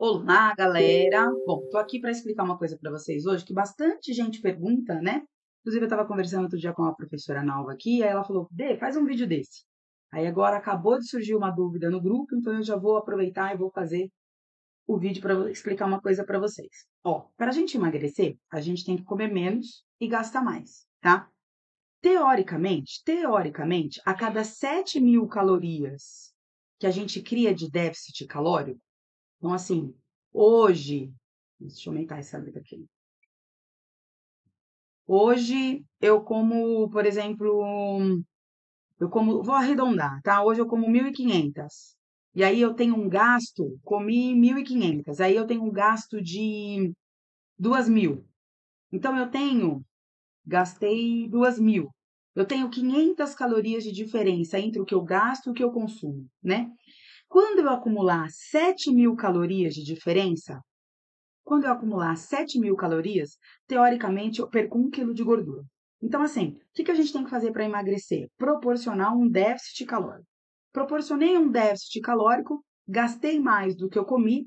Olá, galera! Bom, tô aqui para explicar uma coisa para vocês hoje que bastante gente pergunta, né? Inclusive, eu estava conversando outro dia com uma professora nova aqui, aí ela falou: Dê, faz um vídeo desse. Aí agora acabou de surgir uma dúvida no grupo, então eu já vou aproveitar e vou fazer o vídeo para explicar uma coisa para vocês. Ó, para a gente emagrecer, a gente tem que comer menos e gastar mais, tá? Teoricamente, a cada 7.000 calorias que a gente cria de déficit calórico, então, assim, hoje, deixa eu aumentar essa letra aqui. Hoje eu como, por exemplo, vou arredondar, tá? Hoje eu como 1.500. E aí eu tenho um gasto, comi 1.500. Aí eu tenho um gasto de 2.000. Então gastei 2.000. Eu tenho 500 calorias de diferença entre o que eu gasto e o que eu consumo, né? Quando eu acumular 7.000 calorias de diferença, quando eu acumular 7.000 calorias, teoricamente eu perco 1 quilo de gordura. Então, assim, o que a gente tem que fazer para emagrecer? Proporcionar um déficit calórico. Proporcionei um déficit calórico, gastei mais do que eu comi,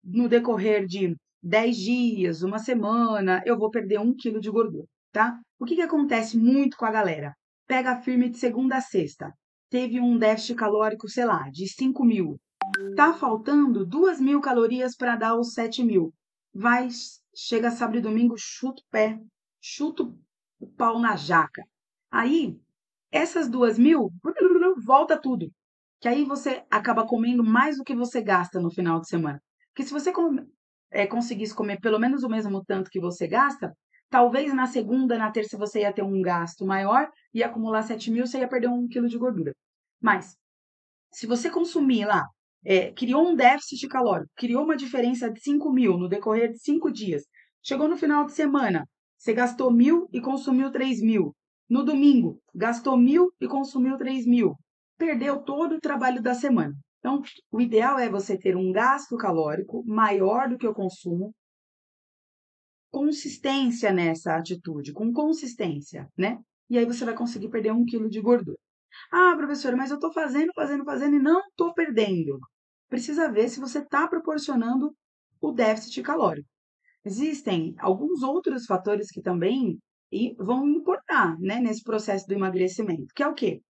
no decorrer de 10 dias, uma semana, eu vou perder 1 quilo de gordura, tá? O que acontece muito com a galera? Pega firme de segunda a sexta. Teve um déficit calórico, sei lá, de 5.000. Tá faltando 2.000 calorias para dar os 7.000. Vai, chega sábado e domingo, chuta o pé, chuta o pau na jaca. Aí, essas 2.000, volta tudo. Que aí você acaba comendo mais do que você gasta no final de semana. Porque se você conseguisse comer pelo menos o mesmo tanto que você gasta, talvez na segunda, na terça você ia ter um gasto maior, ia acumular 7.000, você ia perder 1 quilo de gordura. Mas, se você consumir lá, criou um déficit calórico, criou uma diferença de 5.000 no decorrer de 5 dias, chegou no final de semana, você gastou 1.000 e consumiu 3.000. No domingo, gastou 1.000 e consumiu 3.000. Perdeu todo o trabalho da semana. Então, o ideal é você ter um gasto calórico maior do que o consumo, consistência nessa atitude, com consistência, né? E aí você vai conseguir perder 1 quilo de gordura. Ah, professora, mas eu estou fazendo e não estou perdendo. Precisa ver se você está proporcionando o déficit calórico. Existem alguns outros fatores que também vão importar, né, nesse processo do emagrecimento, que é o quê?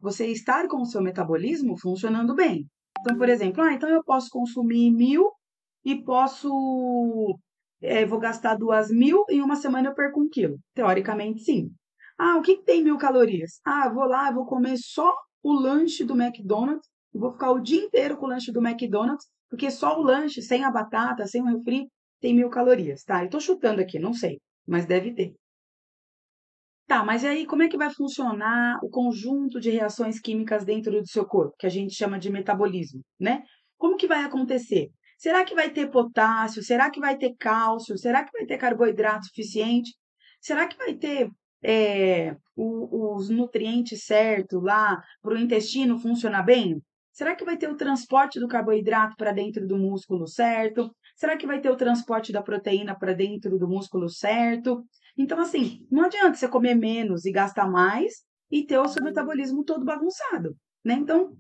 Você estar com o seu metabolismo funcionando bem. Então, por exemplo, então eu posso consumir 1.000 e vou gastar 2.000 e em uma semana eu perco 1 quilo. Teoricamente, sim. Ah, o que tem 1.000 calorias? Ah, vou lá, vou comer só o lanche do McDonald's e vou ficar o dia inteiro com o lanche do McDonald's, porque só o lanche, sem a batata, sem o refri, tem 1.000 calorias, tá? Eu tô chutando aqui, não sei, mas deve ter. Tá, mas e aí como é que vai funcionar o conjunto de reações químicas dentro do seu corpo, que a gente chama de metabolismo, né? Como que vai acontecer? Será que vai ter potássio? Será que vai ter cálcio? Será que vai ter carboidrato suficiente? Será que vai ter os nutrientes certos lá para o intestino funcionar bem? Será que vai ter o transporte do carboidrato para dentro do músculo certo? Será que vai ter o transporte da proteína para dentro do músculo certo? Então, assim, não adianta você comer menos e gastar mais e ter o seu metabolismo todo bagunçado, né? Então, o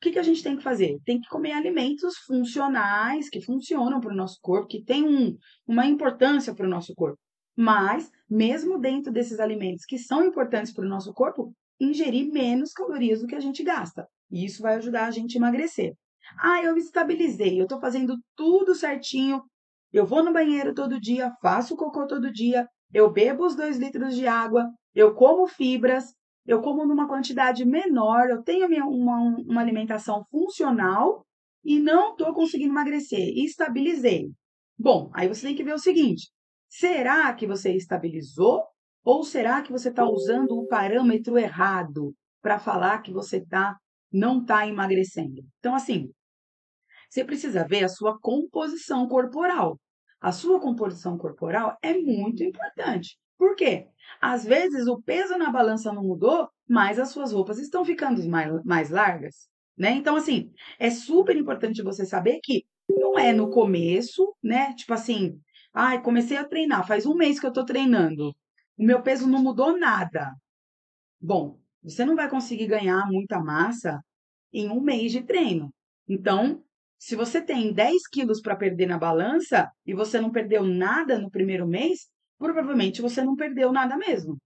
que a gente tem que fazer? Tem que comer alimentos funcionais, que funcionam para o nosso corpo, que têm uma importância para o nosso corpo. Mas, mesmo dentro desses alimentos que são importantes para o nosso corpo, ingerir menos calorias do que a gente gasta. E isso vai ajudar a gente a emagrecer. Ah, eu estabilizei, eu estou fazendo tudo certinho, eu vou no banheiro todo dia, faço cocô todo dia, eu bebo os 2 litros de água, eu como fibras, eu como numa quantidade menor, eu tenho uma alimentação funcional e não estou conseguindo emagrecer. Estabilizei. Bom, aí você tem que ver o seguinte: será que você estabilizou ou será que você está usando o parâmetro errado para falar que você não está emagrecendo? Então, assim, você precisa ver a sua composição corporal. A sua composição corporal é muito importante. Por quê? Às vezes o peso na balança não mudou, mas as suas roupas estão ficando mais largas, né? Então, assim, é super importante você saber que não é no começo, né? Tipo assim, ai, comecei a treinar, faz um mês que eu tô treinando, o meu peso não mudou nada. Bom, você não vai conseguir ganhar muita massa em um mês de treino. Então, Se você tem 10 quilos para perder na balança e você não perdeu nada no primeiro mês, provavelmente você não perdeu nada mesmo.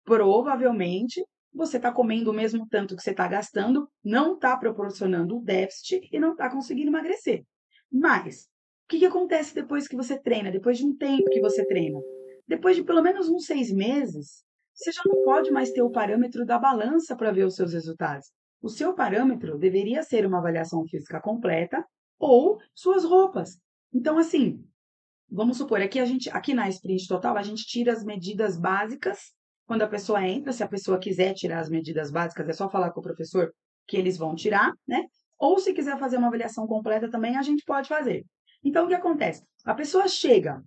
Provavelmente você está comendo o mesmo tanto que você está gastando, não está proporcionando o déficit e não está conseguindo emagrecer. Mas, o que acontece depois que você treina? Depois de um tempo que você treina? Depois de pelo menos uns 6 meses, você já não pode mais ter o parâmetro da balança para ver os seus resultados. O seu parâmetro deveria ser uma avaliação física completa ou suas roupas. Então, assim, vamos supor, aqui na Sprint Total, a gente tira as medidas básicas quando a pessoa entra. Se a pessoa quiser tirar as medidas básicas, é só falar com o professor que eles vão tirar, né? Ou se quiser fazer uma avaliação completa também, a gente pode fazer. Então, o que acontece? A pessoa chega,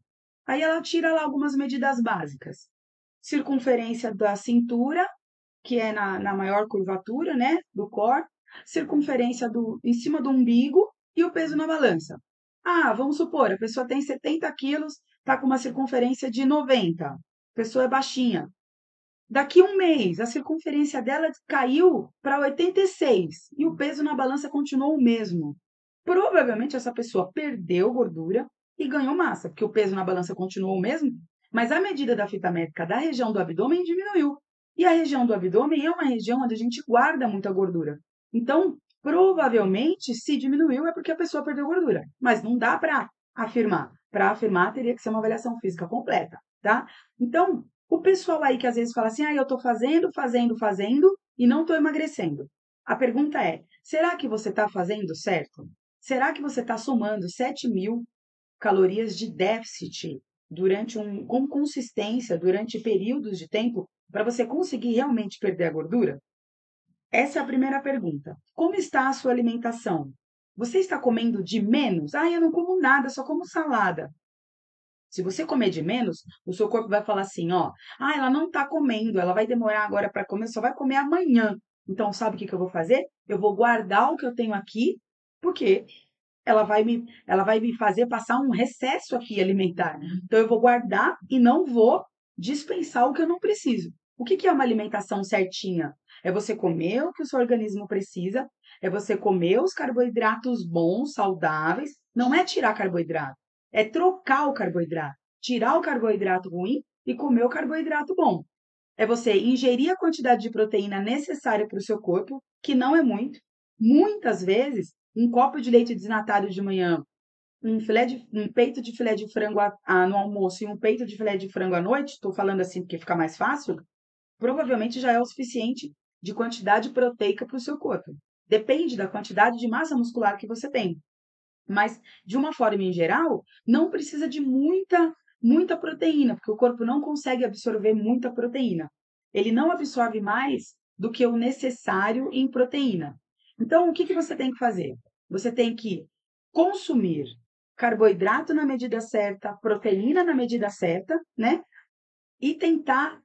aí ela tira lá algumas medidas básicas. Circunferência da cintura, que é na maior curvatura, né, do core, circunferência em cima do umbigo e o peso na balança. Ah, vamos supor, a pessoa tem 70 quilos, está com uma circunferência de 90, a pessoa é baixinha. Daqui um mês, a circunferência dela caiu para 86 e o peso na balança continuou o mesmo. Provavelmente essa pessoa perdeu gordura e ganhou massa, porque o peso na balança continuou o mesmo, mas a medida da fita métrica da região do abdômen diminuiu. E a região do abdômen é uma região onde a gente guarda muita gordura. Então, provavelmente, se diminuiu é porque a pessoa perdeu gordura. Mas não dá para afirmar. Para afirmar, teria que ser uma avaliação física completa, tá? Então, o pessoal aí que às vezes fala assim, eu estou fazendo e não estou emagrecendo. A pergunta é, será que você está fazendo certo? Será que você está somando 7.000 calorias de déficit com consistência, durante períodos de tempo, para você conseguir realmente perder a gordura? Essa é a primeira pergunta. Como está a sua alimentação? Você está comendo de menos? Eu não como nada, só como salada. Se você comer de menos, o seu corpo vai falar assim, ó, ela não está comendo, ela vai demorar agora para comer, só vai comer amanhã. Então, sabe o que eu vou fazer? Eu vou guardar o que eu tenho aqui, porque ela vai me fazer passar um recesso aqui alimentar. Então, eu vou guardar e não vou dispensar o que eu não preciso. O que é uma alimentação certinha? É você comer o que o seu organismo precisa, é você comer os carboidratos bons, saudáveis, não é tirar carboidrato, é trocar o carboidrato, tirar o carboidrato ruim e comer o carboidrato bom. É você ingerir a quantidade de proteína necessária para o seu corpo, que não é muito. Muitas vezes, um copo de leite desnatado de manhã, um peito de filé de frango no almoço e um peito de filé de frango à noite, estou falando assim porque fica mais fácil, provavelmente já é o suficiente de quantidade proteica para o seu corpo. Depende da quantidade de massa muscular que você tem. Mas, de uma forma em geral, não precisa de muita proteína, porque o corpo não consegue absorver muita proteína. Ele não absorve mais do que o necessário em proteína. Então, o que você tem que fazer? Você tem que consumir carboidrato na medida certa, proteína na medida certa, né? E tentar,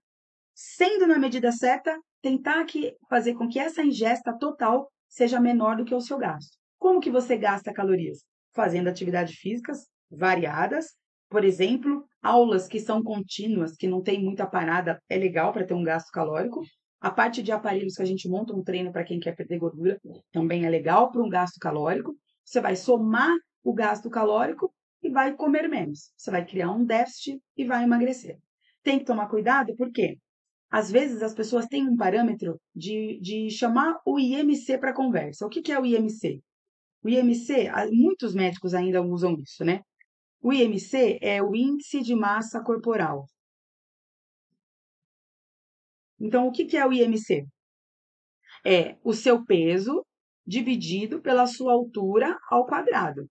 sendo na medida certa, tentar fazer com que essa ingesta total seja menor do que o seu gasto. Como que você gasta calorias? Fazendo atividades físicas variadas, por exemplo, aulas que são contínuas, que não tem muita parada, é legal para ter um gasto calórico. A parte de aparelhos que a gente monta um treino para quem quer perder gordura também é legal para um gasto calórico. Você vai somar o gasto calórico e vai comer menos. Você vai criar um déficit e vai emagrecer. Tem que tomar cuidado, porque às vezes as pessoas têm um parâmetro de chamar o IMC para conversa. O que é o IMC? O IMC, muitos médicos ainda usam isso, né? O IMC é o índice de massa corporal. Então, o que é o IMC? É o seu peso dividido pela sua altura ao quadrado.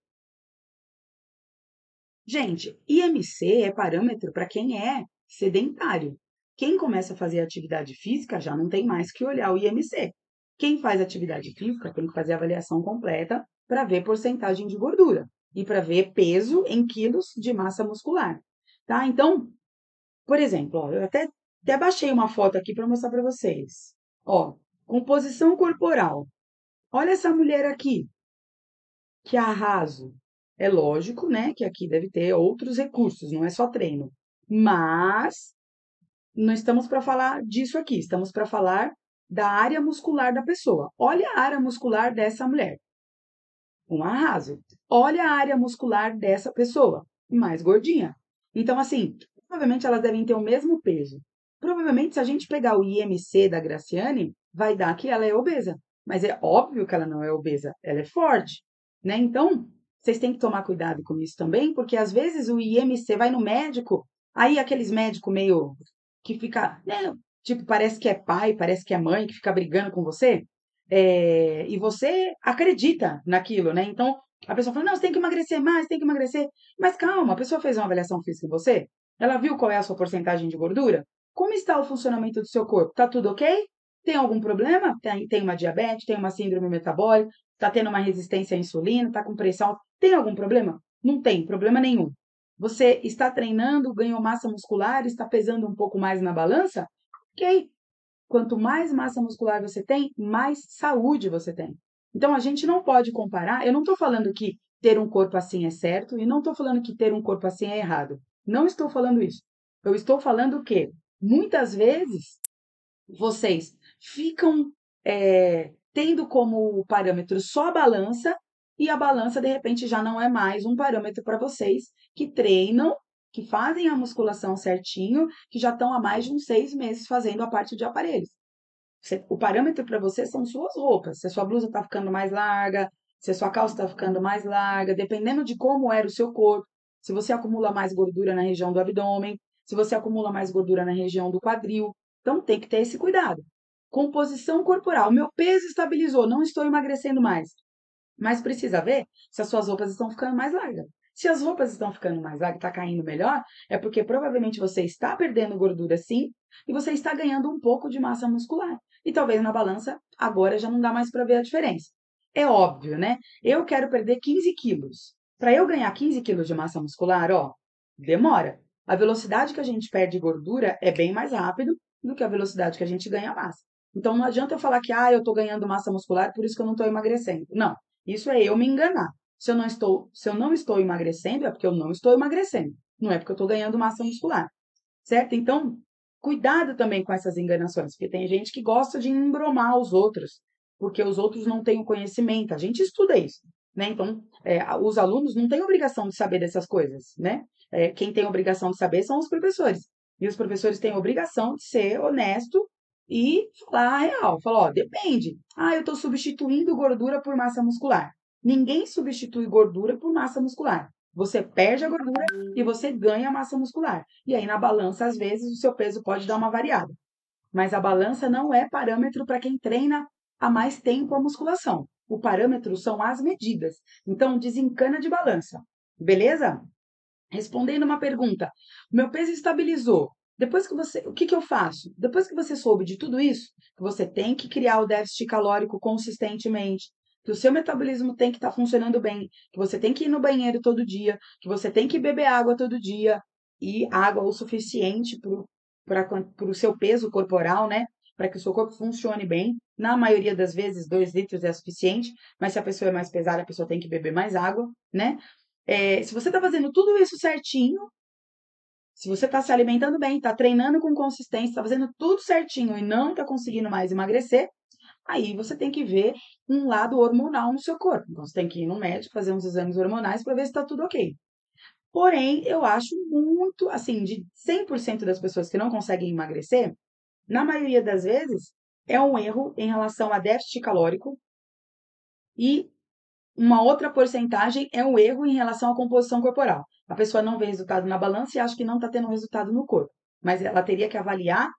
Gente, IMC é parâmetro para quem é sedentário. Quem começa a fazer atividade física já não tem mais que olhar o IMC. Quem faz atividade física tem que fazer a avaliação completa para ver porcentagem de gordura e para ver peso em quilos de massa muscular, tá? Então, por exemplo, ó, eu até baixei uma foto aqui para mostrar para vocês. Ó, composição corporal. Olha essa mulher aqui, que arraso. É lógico, né, que aqui deve ter outros recursos, não é só treino. Mas não estamos para falar disso aqui, estamos para falar da área muscular da pessoa. Olha a área muscular dessa mulher. um arraso. Olha a área muscular dessa pessoa, mais gordinha. Então, assim, provavelmente elas devem ter o mesmo peso. Provavelmente, se a gente pegar o IMC da Graciane, vai dar que ela é obesa. Mas é óbvio que ela não é obesa, ela é forte, né? Então, vocês têm que tomar cuidado com isso também, porque às vezes o IMC vai no médico, aí aqueles médicos meio que fica, né, tipo, parece que é pai, parece que é mãe, que fica brigando com você, e você acredita naquilo, né? Então, a pessoa fala, não, você tem que emagrecer mais, tem que emagrecer. Mas calma, a pessoa fez uma avaliação física em você? Ela viu qual é a sua porcentagem de gordura? Como está o funcionamento do seu corpo? Tá tudo ok? Tem algum problema? Tem uma diabetes, tem uma síndrome metabólica, tá tendo uma resistência à insulina, tá com pressão alta? Tem algum problema? Não tem problema nenhum. Você está treinando, ganhou massa muscular, está pesando um pouco mais na balança? Ok. Quanto mais massa muscular você tem, mais saúde você tem. Então a gente não pode comparar. Eu não estou falando que ter um corpo assim é certo e não estou falando que ter um corpo assim é errado. Não estou falando isso. Eu estou falando que muitas vezes vocês ficam tendo como parâmetro só a balança e a balança de repente já não é mais um parâmetro para vocês que treinam, que fazem a musculação certinho, que já estão há mais de uns 6 meses fazendo a parte de aparelhos. O parâmetro para você são suas roupas. Se a sua blusa está ficando mais larga, se a sua calça está ficando mais larga, dependendo de como era o seu corpo. Se você acumula mais gordura na região do abdômen, se você acumula mais gordura na região do quadril. Então tem que ter esse cuidado. Composição corporal. Meu peso estabilizou, não estou emagrecendo mais. Mas precisa ver se as suas roupas estão ficando mais largas. Se as roupas estão ficando mais largas, está caindo melhor, é porque provavelmente você está perdendo gordura sim e você está ganhando um pouco de massa muscular. E talvez na balança agora já não dá mais para ver a diferença. É óbvio, né? Eu quero perder 15 quilos. Para eu ganhar 15 quilos de massa muscular, ó, demora. A velocidade que a gente perde gordura é bem mais rápido do que a velocidade que a gente ganha massa. Então não adianta eu falar que eu estou ganhando massa muscular, por isso que eu não estou emagrecendo. Não. Isso é eu me enganar. Se eu não estou emagrecendo, é porque eu não estou emagrecendo. Não é porque eu estou ganhando massa muscular. Certo? Então, cuidado também com essas enganações, porque tem gente que gosta de embromar os outros, porque os outros não têm o conhecimento. A gente estuda isso, né? Então, os alunos não têm obrigação de saber dessas coisas, né? Quem tem obrigação de saber são os professores. E os professores têm obrigação de ser honesto e falar a real. Falar, ó, depende. Eu estou substituindo gordura por massa muscular. Ninguém substitui gordura por massa muscular. Você perde a gordura e você ganha massa muscular. E aí, na balança, às vezes, o seu peso pode dar uma variada. Mas a balança não é parâmetro para quem treina há mais tempo a musculação. O parâmetro são as medidas. Então, desencana de balança. Beleza? Respondendo uma pergunta, meu peso estabilizou. Depois que o que eu faço? Depois que você soube de tudo isso, que você tem que criar o déficit calórico consistentemente, que o seu metabolismo tem que estar funcionando bem, que você tem que ir no banheiro todo dia, que você tem que beber água todo dia, e água o suficiente para o seu peso corporal, né? Para que o seu corpo funcione bem. Na maioria das vezes, 2 litros é suficiente, mas se a pessoa é mais pesada, a pessoa tem que beber mais água, né? Se você está fazendo tudo isso certinho, se você está se alimentando bem, está treinando com consistência, está fazendo tudo certinho e não está conseguindo mais emagrecer, aí você tem que ver um lado hormonal no seu corpo. Então, você tem que ir no médico, fazer uns exames hormonais para ver se está tudo ok. Porém, eu acho muito, assim, de 100% das pessoas que não conseguem emagrecer, na maioria das vezes, é um erro em relação a déficit calórico e uma outra porcentagem é um erro em relação à composição corporal. A pessoa não vê resultado na balança e acha que não está tendo resultado no corpo. Mas ela teria que avaliar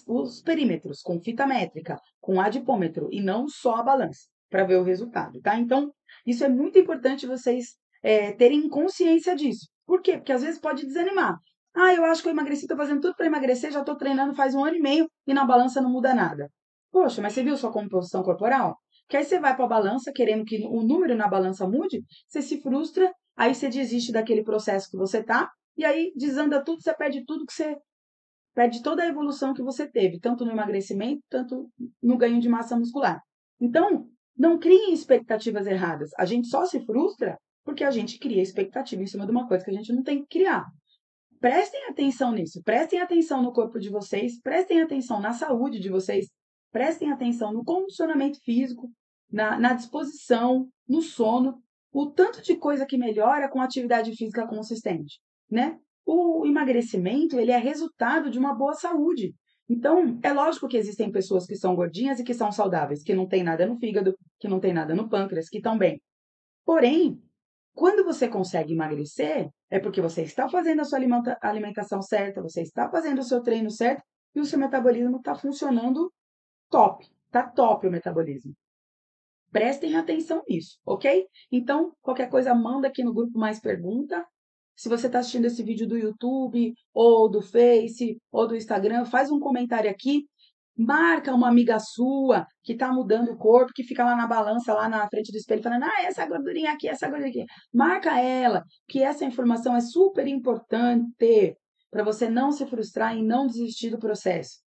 os perímetros com fita métrica, com adipômetro e não só a balança para ver o resultado, tá? Então, isso é muito importante vocês terem consciência disso. Por quê? Porque às vezes pode desanimar. Eu acho que eu emagreci, estou fazendo tudo para emagrecer, já estou treinando faz 1 ano e meio e na balança não muda nada. Poxa, mas você viu sua composição corporal? Que aí você vai para a balança querendo que o número na balança mude, você se frustra, aí você desiste daquele processo que você tá, e aí desanda tudo, você perde tudo que você perde toda a evolução que você teve, tanto no emagrecimento, tanto no ganho de massa muscular. Então, não criem expectativas erradas. A gente só se frustra porque a gente cria expectativa em cima de uma coisa que a gente não tem que criar. Prestem atenção nisso, prestem atenção no corpo de vocês, prestem atenção na saúde de vocês, prestem atenção no condicionamento físico, na disposição, no sono, o tanto de coisa que melhora com atividade física consistente, né? O emagrecimento, ele é resultado de uma boa saúde. Então, é lógico que existem pessoas que são gordinhas e que são saudáveis, que não tem nada no fígado, que não tem nada no pâncreas, que estão bem. Porém, quando você consegue emagrecer, é porque você está fazendo a sua alimentação certa, você está fazendo o seu treino certo e o seu metabolismo está funcionando top. Tá top o metabolismo. Prestem atenção nisso, ok? Então, qualquer coisa, manda aqui no grupo mais pergunta. Se você está assistindo esse vídeo do YouTube, ou do Face, ou do Instagram, faz um comentário aqui. Marca uma amiga sua que está mudando o corpo, que fica lá na balança, lá na frente do espelho, falando: ah, essa gordurinha aqui, essa gordurinha aqui. Marca ela, que essa informação é super importante para você não se frustrar e não desistir do processo.